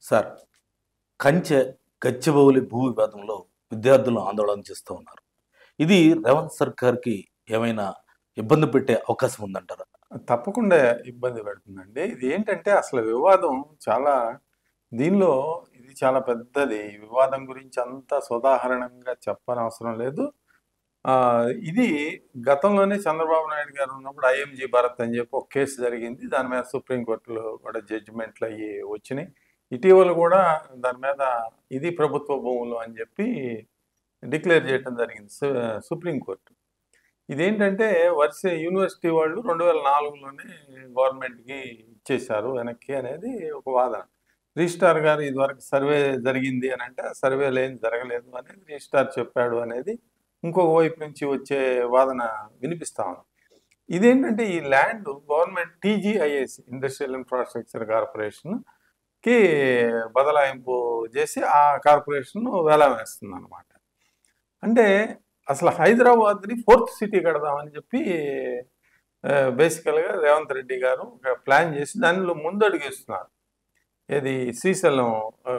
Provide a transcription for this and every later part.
Sir, కంచె, గచ్చిబౌలి భూ వివాదంలో విద్యార్థులు ఆందోళన చేస్తూ ఉన్నారు. ఇది రేవంత్ సర్కార్‌కి ఏమైనా ఇబ్బంది పెట్టే అవకాశం ఉందంటారా? తప్పకుండా ఇబ్బంది పెడుతుందండి. ఇది ఏంటంటే అసలు వివాదం చాలా దీనిలో ఇది చాలా పెద్దది. ఈ వివాదం గురించి అంతా సుదాహరణంగా చెప్పనవసరం లేదు. ఇది గతంలోనే చంద్రబాబు నాయుడు గారు ఉన్నప్పుడు ఐఎంజీ భరత్ అని చెప్పి ఒక కేసు జరిగింది. దాని మీద సుప్రీంకోర్టులో కూడా జడ్జిమెంట్లు అయ్యి వచ్చినాయి. ఇటీవల కూడా దాని మీద ఇది ప్రభుత్వ భూములు అని చెప్పి డిక్లేర్ చేయడం జరిగింది సుప్రీంకోర్టు. ఇదేంటంటే యూనివర్సిటీ వాళ్ళు 2004లోనే గవర్నమెంట్కి ఇచ్చేశారు వెనక్కి అనేది ఒక వాదన. రిజిస్ట్రార్ గారు ఇదివరకు సర్వే జరిగింది అని అంటే సర్వే జరగలేదు అనేది రిజిస్ట్రార్ చెప్పాడు అనేది ఇంకొక వైపు నుంచి వచ్చే వాదన వినిపిస్తా ఉంది. ఇదేంటంటే ఈ land government TGIS industrial infrastructure కార్పొరేషన్కి బదలాయింపు చేసి ఆ కార్పొరేషన్ వేలం వేస్తుంది అనమాట. అంటే అసలు హైదరాబాద్ని 4th సిటీ కడదామని చెప్పి బేసికల్గా రేవంత్ రెడ్డి గారు ఒక ప్లాన్ చేసి దానిలో ముందడుగేస్తున్నారు. ఇది శ్రీశైలం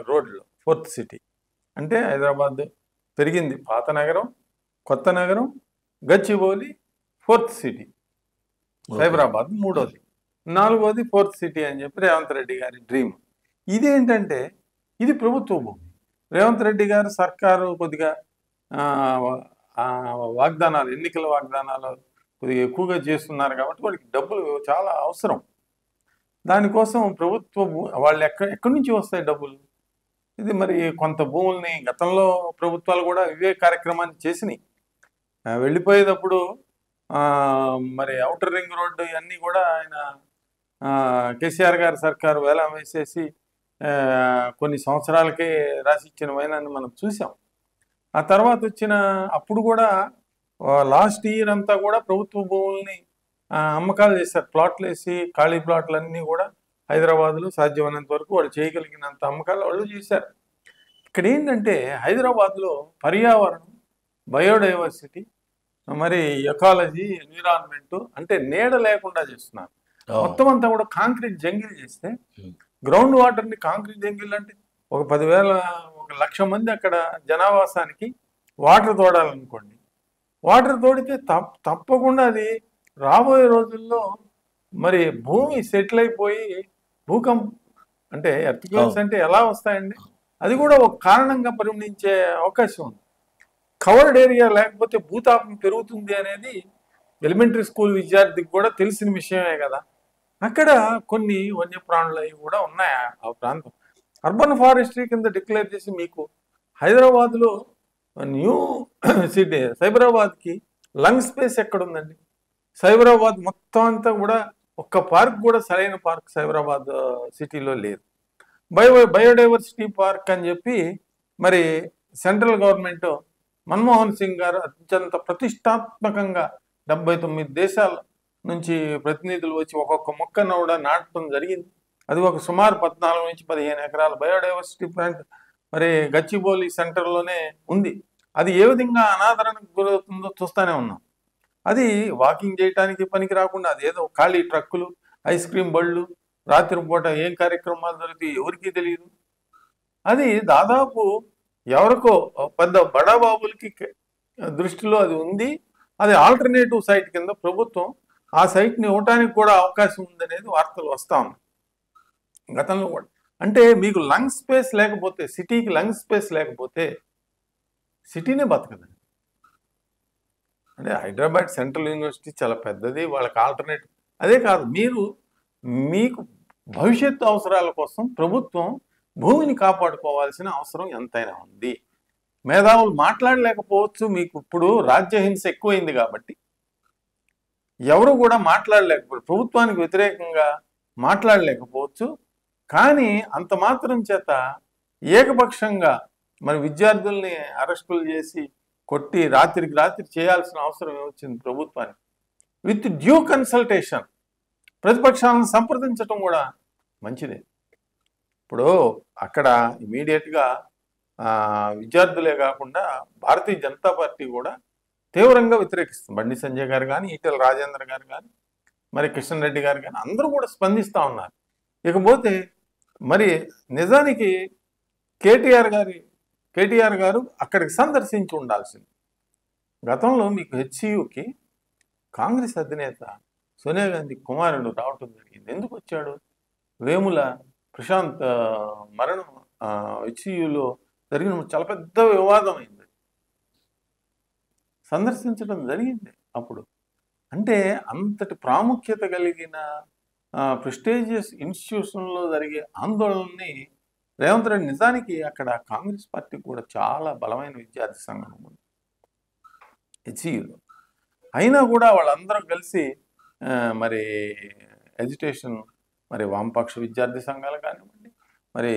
రోడ్లో 4th సిటీ అంటే హైదరాబాద్ పెరిగింది పాత నగరం, కొత్త నగరం, గచ్చిబౌలి 4th సిటీ, సైబరాబాద్ 3వది, 4వది 4th సిటీ అని చెప్పి రేవంత్ రెడ్డి గారి డ్రీమ్. ఇదేంటంటే ఇది ప్రభుత్వ భూమి. రేవంత్ రెడ్డి గారు సర్కారు కొద్దిగా వాగ్దానాలు, ఎన్నికల వాగ్దానాలు కొద్దిగా ఎక్కువగా చేస్తున్నారు కాబట్టి వాళ్ళకి డబ్బులు చాలా అవసరం. దానికోసం ప్రభుత్వ వాళ్ళు ఎక్కడి నుంచి వస్తాయి డబ్బులు? ఇది మరి కొంత భూముల్ని గతంలో ప్రభుత్వాలు కూడా ఇవే కార్యక్రమాన్ని చేసినాయి. వెళ్ళిపోయేటప్పుడు మరి ఔటర్ రింగ్ రోడ్డు ఇవన్నీ కూడా ఆయన కేసీఆర్ గారి సర్కారు వేలం వేసేసి కొన్ని సంవత్సరాలకే రాసిచ్చిన వైనాన్ని మనం చూసాం. ఆ తర్వాత వచ్చిన అప్పుడు కూడా లాస్ట్ ఇయర్ అంతా కూడా ప్రభుత్వ భూముల్ని అమ్మకాలు చేశారు. ప్లాట్లు వేసి ఖాళీ ప్లాట్లన్నీ కూడా హైదరాబాద్లో సాధ్యమైనంత వరకు వాళ్ళు చేయగలిగినంత అమ్మకాలు వాళ్ళు చేశారు. ఇక్కడ ఏంటంటే హైదరాబాద్లో పర్యావరణం, బయోడైవర్సిటీ, మరి ఎకాలజీ, ఎన్విరాన్మెంట్ అంటే నీడ లేకుండా చేస్తున్నారు. మొత్తం అంతా కూడా కాంక్రీట్ జంగిల్ చేస్తే గ్రౌండ్ వాటర్ని కాంక్రీట్ జంగిల్ అంటే ఒక 1,00,000 మంది అక్కడ జనావాసానికి వాటర్ తోడాలనుకోండి. వాటర్ తోడితే తప్పకుండా అది రాబోయే రోజుల్లో మరి భూమి సెటిల్ అయిపోయి భూకంపం అంటే ఎర్త్క్వేక్స్ అంటే ఎలా వస్తాయండి? అది కూడా ఒక కారణంగా పరిగణించే అవకాశం ఉంది. కవర్డ్ ఏరియా లేకపోతే భూతాపం పెరుగుతుంది అనేది ఎలిమెంటరీ స్కూల్ విద్యార్థికి కూడా తెలిసిన విషయమే కదా. అక్కడ కొన్ని వన్యప్రాణులు అవి కూడా ఉన్నాయి ఆ ప్రాంతం. అర్బన్ ఫారెస్ట్రీ కింద డిక్లేర్ చేసి మీకు హైదరాబాద్లో న్యూ సిటీ సైబరాబాద్కి లంగ్ స్పేస్ ఎక్కడుందండి? సైబరాబాద్ మొత్తం అంతా కూడా ఒక్క పార్క్ కూడా సరైన పార్క్ సైబరాబాద్ సిటీలో లేదు. బయోడైవర్సిటీ పార్క్ అని చెప్పి మరి సెంట్రల్ గవర్నమెంట్ మన్మోహన్ సింగ్ గారు అత్యంత ప్రతిష్టాత్మకంగా 79 దేశాల నుంచి ప్రతినిధులు వచ్చి ఒక్కొక్క మొక్కను కూడా నాటడం జరిగింది. అది ఒక సుమారు 14 నుంచి 15 ఎకరాల బయోడైవర్సిటీ ప్లాంట్ మరి గచ్చిబౌలి సెంటర్లోనే ఉంది. అది ఏ విధంగా అనాదరణకు గురవుతుందో చూస్తూనే ఉన్నాం. అది వాకింగ్ చేయడానికి పనికి రాకుండా అదేదో ఖాళీ ట్రక్కులు, ఐస్ క్రీమ్ బళ్ళు, రాత్రిపూట ఏం కార్యక్రమాలు జరుగుతాయి ఎవరికీ తెలియదు. అది దాదాపు ఎవరికో పెద్ద బడాబాబులకి దృష్టిలో అది ఉంది. అది ఆల్టర్నేటివ్ సైట్ కింద ప్రభుత్వం ఆ సైట్ని ఇవ్వటానికి కూడా అవకాశం ఉందనేది వార్తలు వస్తూ ఉన్నాయి గతంలో కూడా. అంటే మీకు లంగ్ స్పేస్ లేకపోతే, సిటీకి లంగ్ స్పేస్ లేకపోతే సిటీనే బతకదండి. అంటే హైదరాబాద్ సెంట్రల్ యూనివర్సిటీ చాలా పెద్దది, వాళ్ళకి ఆల్టర్నేటివ్ అదే కాదు. మీకు భవిష్యత్తు అవసరాల కోసం ప్రభుత్వం భూమిని కాపాడుకోవాల్సిన అవసరం ఎంతైనా ఉంది. మేధావులు మాట్లాడలేకపోవచ్చు, మీకు ఇప్పుడు రాజ్యహింస ఎక్కువైంది కాబట్టి ఎవరు కూడా మాట్లాడలేకపోవచ్చు, ప్రభుత్వానికి వ్యతిరేకంగా మాట్లాడలేకపోవచ్చు. కానీ అంత మాత్రం చేత ఏకపక్షంగా మరి విద్యార్థుల్ని అరెస్టులు చేసి కొట్టి రాత్రికి రాత్రి చేయాల్సిన అవసరం ఏమొచ్చింది ప్రభుత్వానికి? విత్ డ్యూ కన్సల్టేషన్ ప్రతిపక్షాలను సంప్రదించడం కూడా మంచిదే. ఇప్పుడు అక్కడ ఇమీడియట్గా విద్యార్థులే కాకుండా భారతీయ జనతా పార్టీ కూడా తీవ్రంగా వ్యతిరేకిస్తుంది. బండి సంజయ్ గారు కానీ, ఈటెల రాజేందర్ గారు కానీ, మరి కిషన్ రెడ్డి గారు కానీ అందరూ కూడా స్పందిస్తూ ఉన్నారు. ఇకపోతే మరి నిజానికి కేటీఆర్ గారు అక్కడికి సందర్శించి ఉండాల్సింది. గతంలో మీకు హెచ్సియుకి కాంగ్రెస్ అధినేత సోనియా గాంధీ కుమారుడు రావటం జరిగింది. ఎందుకు వచ్చాడు? వేముల ప్రశాంత్ మరణం హెచ్సియులో జరిగిన చాలా పెద్ద వివాదం అయింది. సందర్శించడం జరిగింది అప్పుడు. అంటే అంతటి ప్రాముఖ్యత కలిగిన ప్రెస్టీజియస్ ఇన్స్టిట్యూషన్లో జరిగే ఆందోళనని రేవంత్ రెడ్డి, నిజానికి అక్కడ కాంగ్రెస్ పార్టీ కూడా చాలా బలమైన విద్యార్థి సంఘం ఉంది హెచ్సియులో. అయినా కూడా వాళ్ళందరూ కలిసి మరి ఎడ్యుకేషన్, మరి వామపక్ష విద్యార్థి సంఘాలు కానివ్వండి, మరి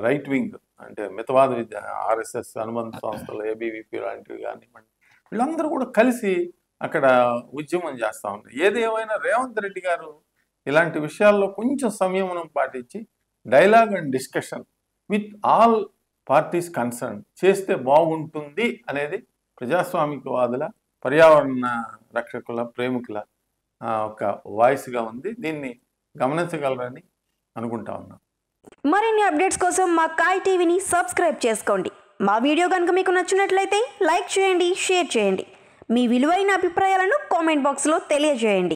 రైట్ వింగ్ అంటే మితవాద విద్య ఆర్ఎస్ఎస్ అనుబంధ సంస్థలు ఏబీవీపీ లాంటివి కానివ్వండి, వీళ్ళందరూ కూడా కలిసి అక్కడ ఉద్యమం చేస్తూ ఉన్నారు. ఏది ఏమైనా రేవంత్ రెడ్డి గారు ఇలాంటి విషయాల్లో కొంచెం సంయమనం పాటించి dialogue and discussion with all parties concern చేస్తే బాగుంటుంది అనేది ప్రజాస్వామికవాదుల, పర్యావరణ రక్షకుల, ప్రేమికుల ఒక వాయిస్గా ఉంది. దీన్ని గమనించగలరని అనుకుంటా ఉన్నాం. మరిన్ని అప్డేట్స్ కోసం మా కాయ్ టీవీని సబ్స్క్రైబ్ చేసుకోండి. మా వీడియో కనుక మీకు నచ్చినట్లయితే లైక్ చేయండి, షేర్ చేయండి. మీ విలువైన అభిప్రాయాలను కామెంట్ బాక్స్లో తెలియజేయండి.